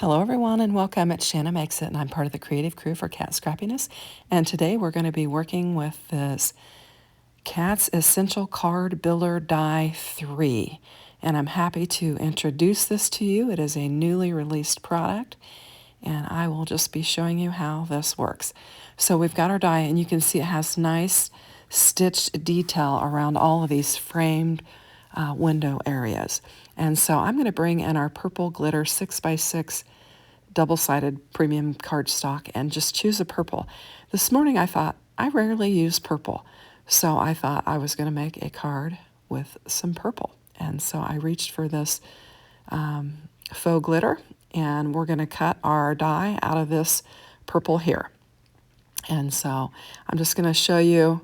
Hello everyone and welcome. It's Shanna Makes It and I'm part of the creative crew for Kat Scrappiness. And today we're going to be working with this Kat's Essential Card Builder Die 3. And I'm happy to introduce this to you. It is a newly released product and I will just be showing you how this works. So we've got our die and you can see it has nice stitched detail around all of these framed window areas. And so I'm going to bring in our purple glitter 6x6 double-sided premium cardstock and just choose a purple. This morning I thought I rarely use purple, so I thought I was going to make a card with some purple. And so I reached for this faux glitter, and we're going to cut our die out of this purple here. And so I'm just going to show you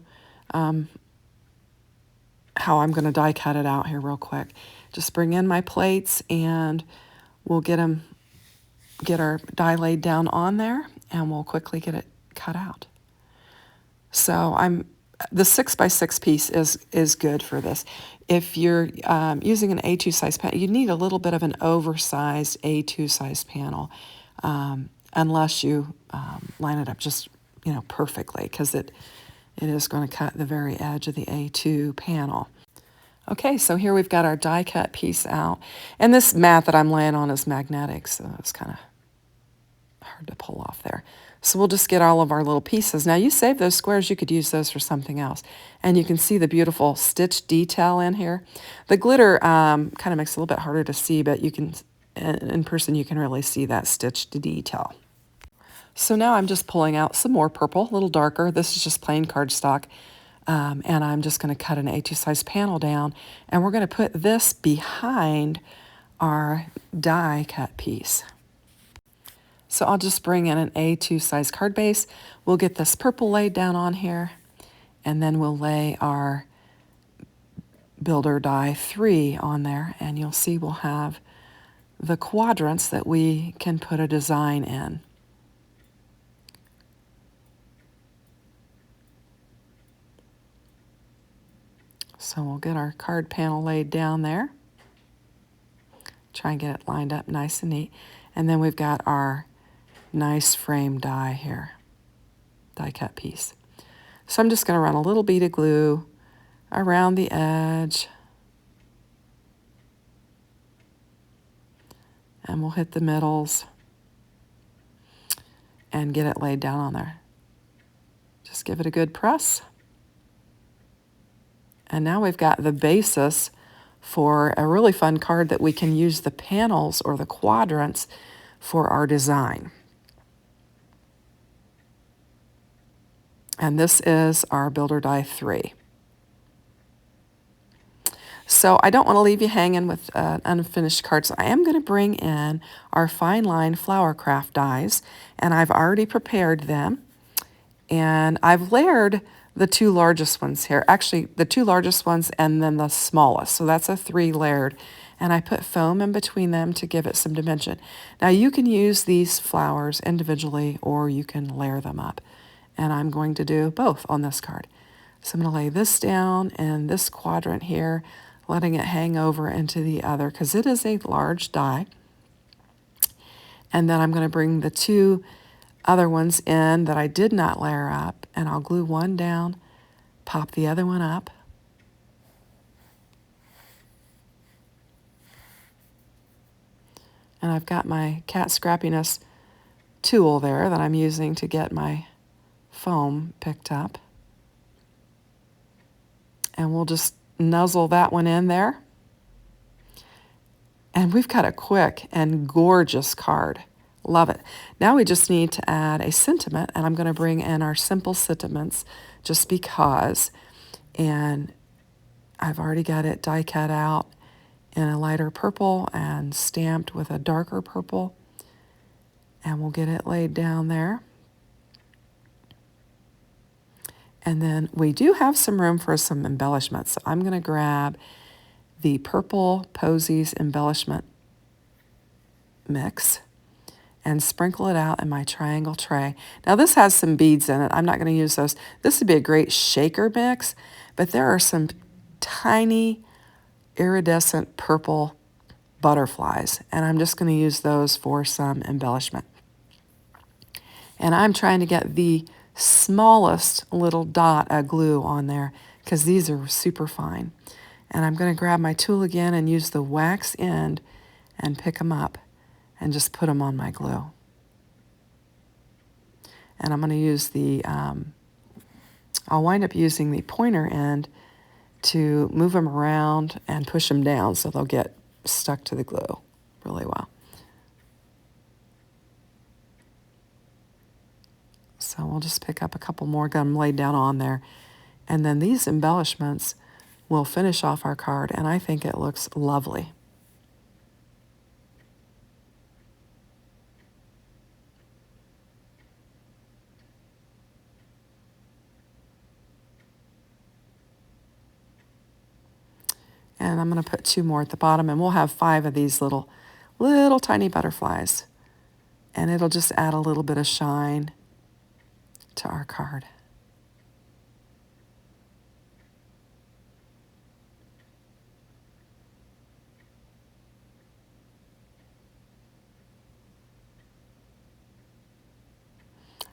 how I'm going to die cut it out here real quick. Just bring in my plates and we'll get our die laid down on there and we'll quickly get it cut out. So the 6x6 piece is good for this. If you're using an A2 size panel, you need a little bit of an oversized A2 size panel, unless you line it up just perfectly, because it is going to cut the very edge of the A2 panel. Okay, so here we've got our die cut piece out. And this mat that I'm laying on is magnetic, so it's kind of hard to pull off there. So we'll just get all of our little pieces. Now you save those squares, you could use those for something else. And you can see the beautiful stitch detail in here. The glitter kind of makes it a little bit harder to see, but you can, in person you can really see that stitched detail. So now I'm just pulling out some more purple, a little darker. This is just plain cardstock. And I'm just going to cut an A2 size panel down. And we're going to put this behind our die cut piece. So I'll just bring in an A2 size card base. We'll get this purple laid down on here. And then we'll lay our Builder Die 3 on there. And you'll see we'll have the quadrants that we can put a design in. So we'll get our card panel laid down there. Try and get it lined up nice and neat. And then we've got our nice frame die here, die cut piece. So I'm just going to run a little bead of glue around the edge. And we'll hit the middles and get it laid down on there. Just give it a good press. And now we've got the basis for a really fun card that we can use the panels or the quadrants for our design. And this is our Builder Die 3. So I don't want to leave you hanging with unfinished cards. So I am going to bring in our fine line flower craft dies, and I've already prepared them. And I've layered the two largest ones here. Actually, the two largest ones and then the smallest. So that's a 3 layered. And I put foam in between them to give it some dimension. Now you can use these flowers individually or you can layer them up. And I'm going to do both on this card. So I'm going to lay this down in this quadrant here, letting it hang over into the other because it is a large die. And then I'm going to bring the two other ones in that I did not layer up, and I'll glue one down, pop the other one up. And I've got my Kat Scrappiness tool there that I'm using to get my foam picked up. And we'll just nuzzle that one in there. And we've got a quick and gorgeous card. Love it. Now we just need to add a sentiment, and I'm going to bring in our simple sentiments just because. And I've already got it die cut out in a lighter purple and stamped with a darker purple. And we'll get it laid down there. And then we do have some room for some embellishments. So I'm going to grab the Purple Posies embellishment mix and sprinkle it out in my triangle tray. Now this has some beads in it. I'm not going to use those. This would be a great shaker mix, but there are some tiny iridescent purple butterflies, and I'm just going to use those for some embellishment. And I'm trying to get the smallest little dot of glue on there because these are super fine. And I'm going to grab my tool again and use the wax end and pick them up and just put them on my glue. And I'm going to use the, I'll wind up using the pointer end to move them around and push them down so they'll get stuck to the glue really well. So we'll just pick up a couple more, got them laid down on there. And then these embellishments will finish off our card, and I think it looks lovely. And I'm going to put 2 more at the bottom, and we'll have 5 of these little tiny butterflies. And it'll just add a little bit of shine to our card.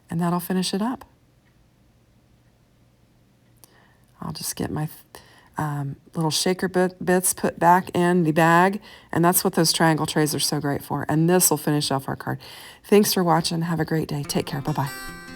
And that'll finish it up. I'll just get my little shaker bits put back in the bag, and that's what those triangle trays are so great for. And this will finish off our card. Thanks for watching. Have a great day. Take care. Bye-bye.